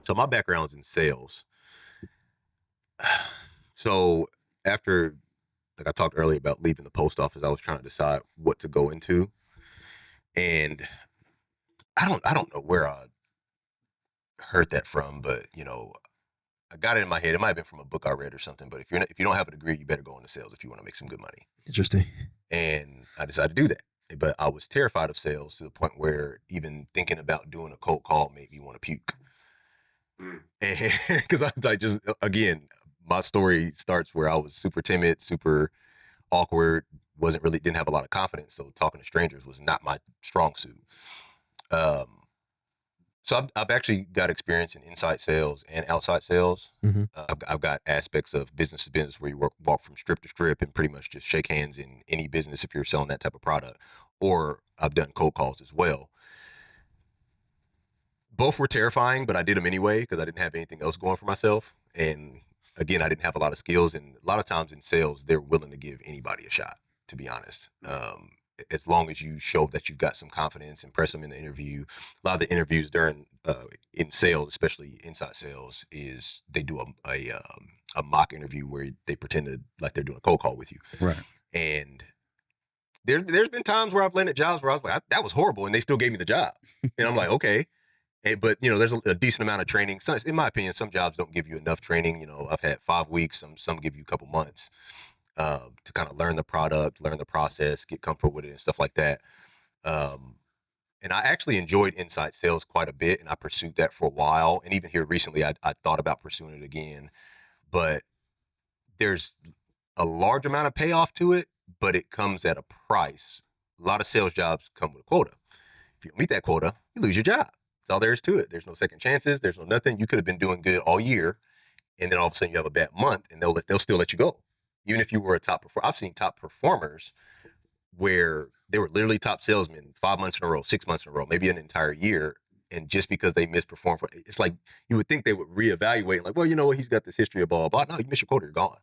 So my background's in sales. So after, like I talked earlier about leaving the post office, I was trying to decide what to go into, and I don't know where I heard that from, but I got it in my head. It might have been from a book I read or something. But if you don't have a degree, you better go into sales if you want to make some good money. Interesting. And I decided to do that. But I was terrified of sales to the point where even thinking about doing a cold call made me want to puke. Mm. And because I like just again, my story starts where I was super timid, super awkward, didn't have a lot of confidence. So talking to strangers was not my strong suit. Um, so I've actually got experience in inside sales and outside sales. Hmm. I've got aspects of business to business where you walk from strip to strip and pretty much just shake hands in any business if you're selling that type of product. Or I've done cold calls as well. Both were terrifying, but I did them anyway because I didn't have anything else going for myself. And again, I didn't have a lot of skills. And a lot of times in sales, they're willing to give anybody a shot, to be honest. As long as you show that you've got some confidence, impress them in the interview. A lot of the interviews in sales, especially inside sales, is they do a mock interview where they pretend to like they're doing a cold call with you. Right. And there's been times where I've landed jobs where I was like, that was horrible, and they still gave me the job. And I'm like, okay. But there's a decent amount of training. In my opinion, some jobs don't give you enough training. I've had 5 weeks. Some give you a couple months to kind of learn the product, learn the process, get comfortable with it, and stuff like that. Um, and I actually enjoyed inside sales quite a bit, and I pursued that for a while. And even here recently, I thought about pursuing it again. But there's a large amount of payoff to it, but it comes at a price. A lot of sales jobs come with a quota. If you don't meet that quota, you lose your job. That's all there is to it. There's no second chances. There's no nothing. You could have been doing good all year, and then all of a sudden you have a bad month, and they'll still let you go, even if you were a top performer. I've seen top performers where they were literally top salesmen 5 months in a row, 6 months in a row, maybe an entire year, and just because they misperformed, it's like you would think they would reevaluate, like, well, you know what, he's got this history of blah blah blah. No, you miss your quota, you're gone.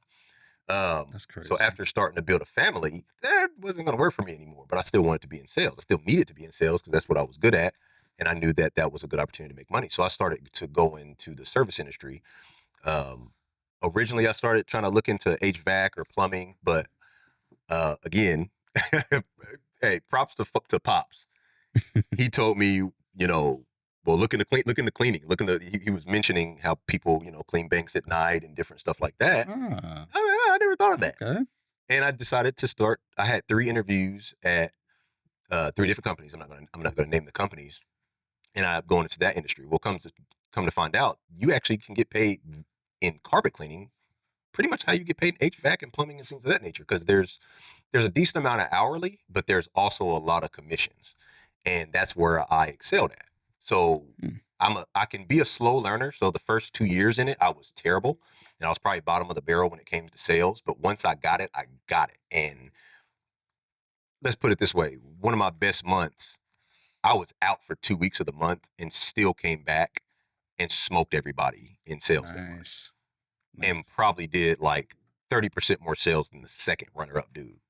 That's crazy. So after starting to build a family, that wasn't going to work for me anymore. But I still wanted to be in sales. I still needed to be in sales because that's what I was good at, and I knew that that was a good opportunity to make money. So I started to go into the service industry. Um, Originally, I started trying to look into HVAC or plumbing, but again, hey, props to Pops. He told me, well, look into cleaning. He was mentioning how people, clean banks at night and different stuff like that. Ah, I never thought of that. okay. And I decided to start. I had 3 interviews at 3 different companies. I'm not gonna name the companies. And I'm going into that industry. Well, come to find out, you actually can get paid in carpet cleaning pretty much how you get paid in HVAC and plumbing and things of that nature. Because there's a decent amount of hourly, but there's also a lot of commissions, and that's where I excelled at. So Mm. I can be a slow learner. So the first 2 years in it, I was terrible, and I was probably bottom of the barrel when it came to sales. But once I got it, I got it. And let's put it this way: one of my best months, I was out for 2 weeks of the month and still came back and smoked everybody in sales that month, Nice. and Nice. probably did like 30% more sales than the second runner-up dude.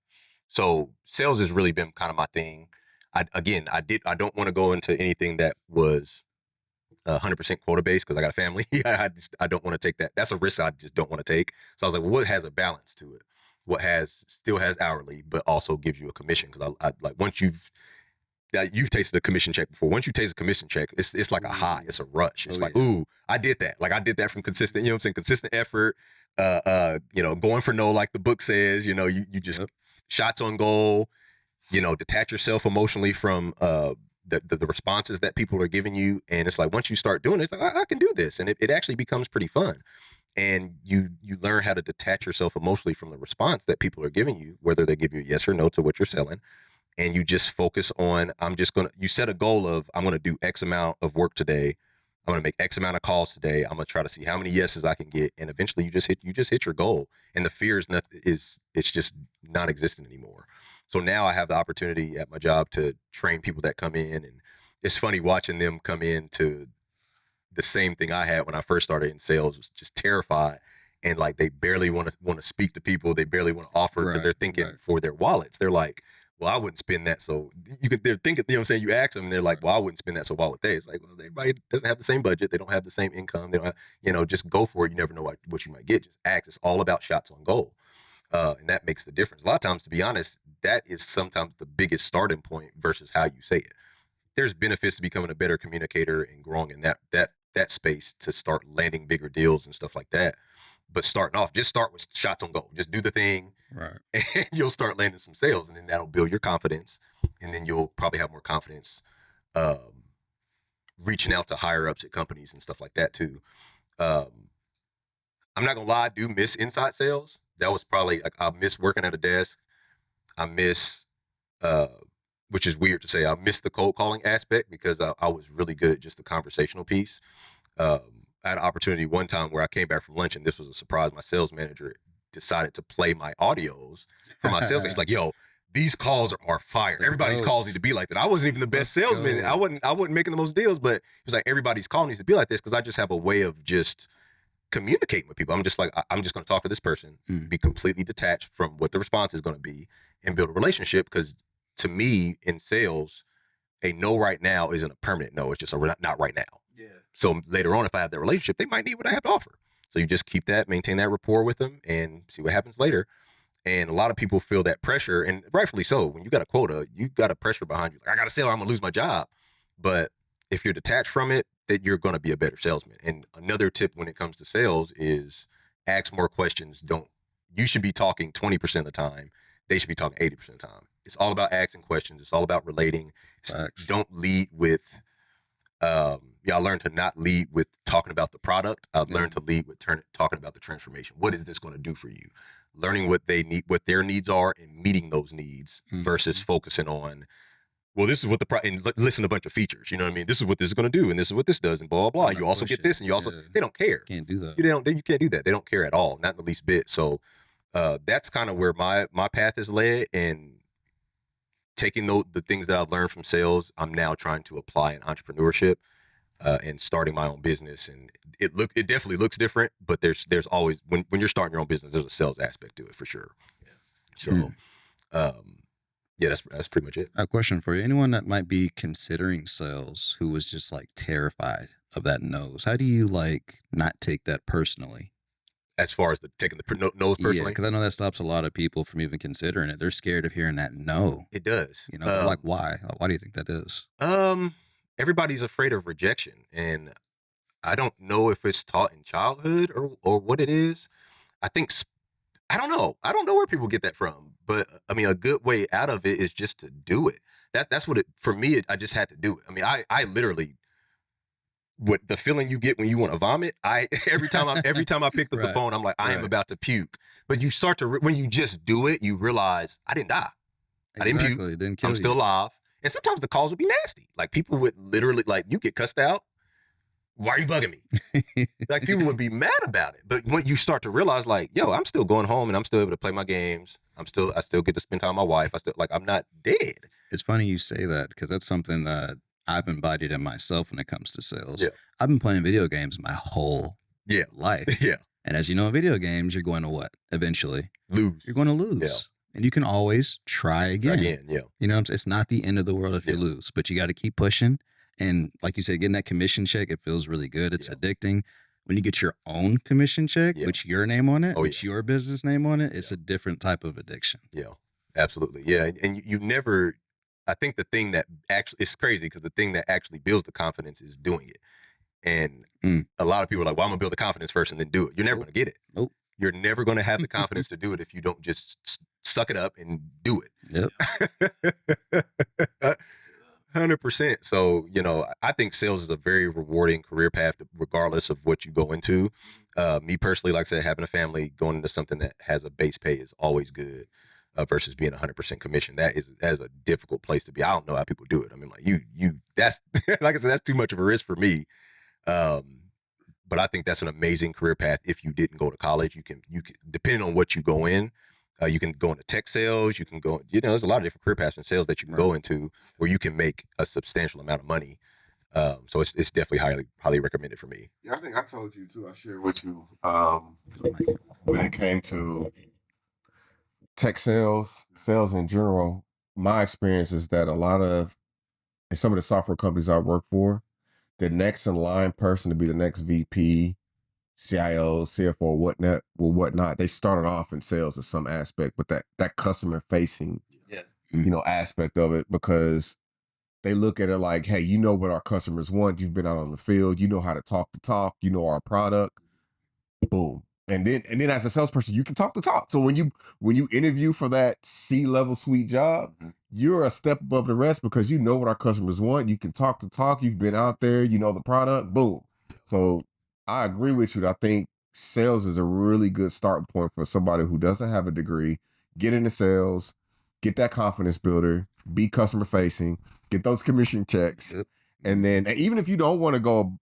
So sales has really been kind of my thing. I don't want to go into anything that was 100% quota based because I got a family. I don't want to take that. That's a risk I just don't want to take. So I was like, well, what has a balance to it? What has still has hourly, but also gives you a commission? Because I like once you've tasted a commission check before. Once you taste a commission check, it's like a high. It's a rush. It's Oh, like, yeah. ooh, I did that. Like I did that from consistent, you know what I'm saying? Consistent effort, going for no, like the book says, you just Yep. shots on goal, detach yourself emotionally from the responses that people are giving you. And it's like, once you start doing it, it's like, I can do this. And it actually becomes pretty fun. And you learn how to detach yourself emotionally from the response that people are giving you, whether they give you a yes or no to what you're selling, and you just focus on you set a goal of I'm gonna do X amount of work today. I'm gonna make X amount of calls today. I'm gonna try to see how many yeses I can get, and eventually you just hit your goal, and the fear it's just non-existent anymore. So now I have the opportunity at my job to train people that come in, and it's funny watching them come in to the same thing I had when I first started in sales, was just terrified, and like they barely want to speak to people. They barely want to offer because Right. they're thinking Right. for their wallets. They're like, well, I wouldn't spend that. So they're thinking, you know what I'm saying? You ask them and they're like, well, I wouldn't spend that. So why would they? It's like, well, everybody doesn't have the same budget. They don't have the same income. They don't have, just go for it. You never know what you might get. Just ask. It's all about shots on goal. And that makes the difference. A lot of times, to be honest, that is sometimes the biggest starting point versus how you say it. There's benefits to becoming a better communicator and growing in that space to start landing bigger deals and stuff like that. But starting off, just start with shots on goal. Just do the thing, Right. and you'll start landing some sales, and then that'll build your confidence, and then you'll probably have more confidence reaching out to higher ups at companies and stuff like that too. Um, I'm not gonna lie, I do miss inside sales. That was probably like, I miss working at a desk. I miss, uh, which is weird to say, I miss the cold calling aspect because I was really good at just the conversational piece. I had an opportunity one time where I came back from lunch and this was a surprise. My sales manager decided to play my audios for my sales. He's like, "Yo, these calls are fire. Everybody's calls need to be like that." I wasn't even the best salesman. I wasn't making the most deals, but he was like, "Everybody's call needs to be like this," because I just have a way of just communicating with people. I'm just like, I'm just going to talk to this person, be completely detached from what the response is going to be, and build a relationship. Because to me, in sales, a no right now isn't a permanent no. It's just a not right now. Yeah. So later on, if I have that relationship, they might need what I have to offer. So you just keep that, maintain that rapport with them, and see what happens later. And a lot of people feel that pressure, and rightfully so. When you got a quota, you got a pressure behind you. Like, I got to sell, or I'm gonna lose my job. But if you're detached from it, that you're gonna be a better salesman. And another tip when it comes to sales is ask more questions. You should be talking 20% of the time. They should be talking 80% of the time. It's all about asking questions. It's all about relating. Don't lead with. I learned to not lead with talking about the product. I learned to lead with talking about the transformation. What is this going to do for you? Learning what they need, what their needs are, and meeting those needs versus focusing on, well, this is what and listen to a bunch of features. You know what I mean? This is what this is going to do, and this is what this does, and blah, blah, blah. And you also get this, and you also, they don't care. Can't do that. You can't do that. They don't care at all, not in the least bit. So that's kind of where my path is led, and taking the things that I've learned from sales, I'm now trying to apply in entrepreneurship and starting my own business. And it definitely looks different, but there's always, when you're starting your own business, there's a sales aspect to it for sure. So, that's pretty much it. A question for you. Anyone that might be considering sales who was just like terrified of that nose, how do you like not take that personally? As far as taking the nose personally? Yeah, because I know that stops a lot of people from even considering it. They're scared of hearing that no. It does. Like, why? Why do you think that is? Everybody's afraid of rejection, and I don't know if it's taught in childhood or what it is. I think, I don't know. I don't know where people get that from, but I mean, a good way out of it is just to do it. That's what for me, I just had to do it. I mean, I literally, what the feeling you get when you want to vomit, every time I picked up the phone, I'm like, I am about to puke. But you start to, when you just do it, you realize I didn't die. I didn't puke. It didn't kill I'm still alive. And sometimes the calls would be nasty. Like, people would literally, like, you get cussed out. Why are you bugging me? Like, people would be mad about it. But when you start to realize, like, yo, I'm still going home and I'm still able to play my games. I still get to spend time with my wife. I'm not dead. It's funny you say that, because that's something that I've embodied in myself when it comes to sales. Yeah. I've been playing video games my whole life. Yeah. And as you know, in video games, you're going to what? Eventually lose. You're going to lose. Yeah. And you can always try again. Yeah. You know what I'm saying? It's not the end of the world if you lose, but you got to keep pushing. And like you said, getting that commission check, it feels really good. It's addicting. When you get your own commission check, with your name on it, with your business name on it, it's a different type of addiction. Yeah, absolutely. Yeah. And you never, I think the thing that actually, it's crazy because the thing that actually builds the confidence is doing it. And a lot of people are like, well, I'm going to build the confidence first and then do it. You're never going to get it. Nope. You're never going to have the confidence to do it if you don't just suck it up and do it. Yep. 100%. So, I think sales is a very rewarding career path, regardless of what you go into. Me personally, like I said, having a family, going into something that has a base pay is always good versus being 100% commission. That is a difficult place to be. I don't know how people do it. I mean, like that's, like I said, that's too much of a risk for me. But I think that's an amazing career path. If you didn't go to college, you can depending on what you go in, you can go into tech sales. You can go, there's a lot of different career paths in sales that you can go into where you can make a substantial amount of money. So it's definitely highly, highly recommended for me. Yeah, I think I told you too. I shared with you when it came to tech sales in general. my experience is that a lot of some of the software companies I work for, the next in line person to be the next VP, CIO, CFO, whatnot, they started off in sales in some aspect, but that customer facing, aspect of it, because they look at it like, hey, you know what our customers want. You've been out on the field. You know how to talk the talk. You know our product. Boom. And then as a salesperson, you can talk the talk. So when you interview for that C-level suite job, you're a step above the rest because you know what our customers want. You can talk the talk. You've been out there. You know the product. Boom. So I agree with you. I think sales is a really good starting point for somebody who doesn't have a degree. Get into sales, get that confidence builder, be customer facing, get those commission checks. And then even if you don't want to go,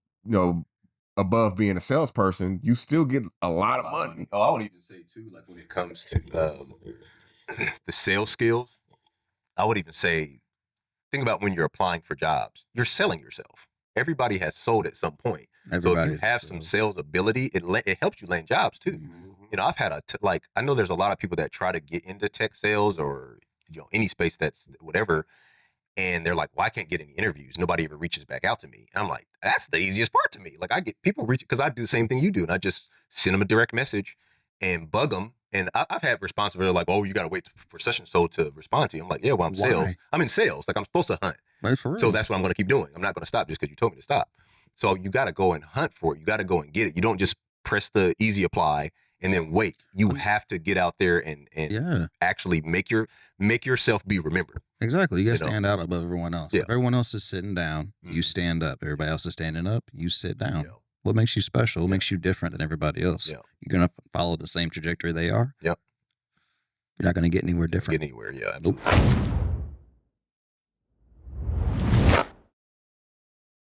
above being a salesperson, you still get a lot of money. Oh, I would even say too, like when it comes to the sales skills, I would even say, think about when you're applying for jobs. You're selling yourself. Everybody has sold at some point. So if you have some sales ability, it helps you land jobs too. I've had I know there's a lot of people that try to get into tech sales or any space that's whatever. And they're like, well, I can't get any interviews. Nobody ever reaches back out to me. And I'm like, that's the easiest part to me. Like I get people reach, because I do the same thing you do. And I just send them a direct message and bug them. And I've had responses where they're like, oh, you got to wait for such and so to respond to you. I'm like, yeah, well, I'm in sales. Like I'm supposed to hunt. Right, for real. So that's what I'm going to keep doing. I'm not going to stop just because you told me to stop. So you got to go and hunt for it. You got to go and get it. You don't just press the easy apply and then wait. You have to get out there and actually make yourself be remembered. Exactly. You got to stand out above everyone else. If everyone else is sitting down, you stand up. Everybody else is standing up, you sit down. What makes you special? What makes you different than everybody else? You're going to follow the same trajectory they are? You're not going to get anywhere different. Absolutely. Nope.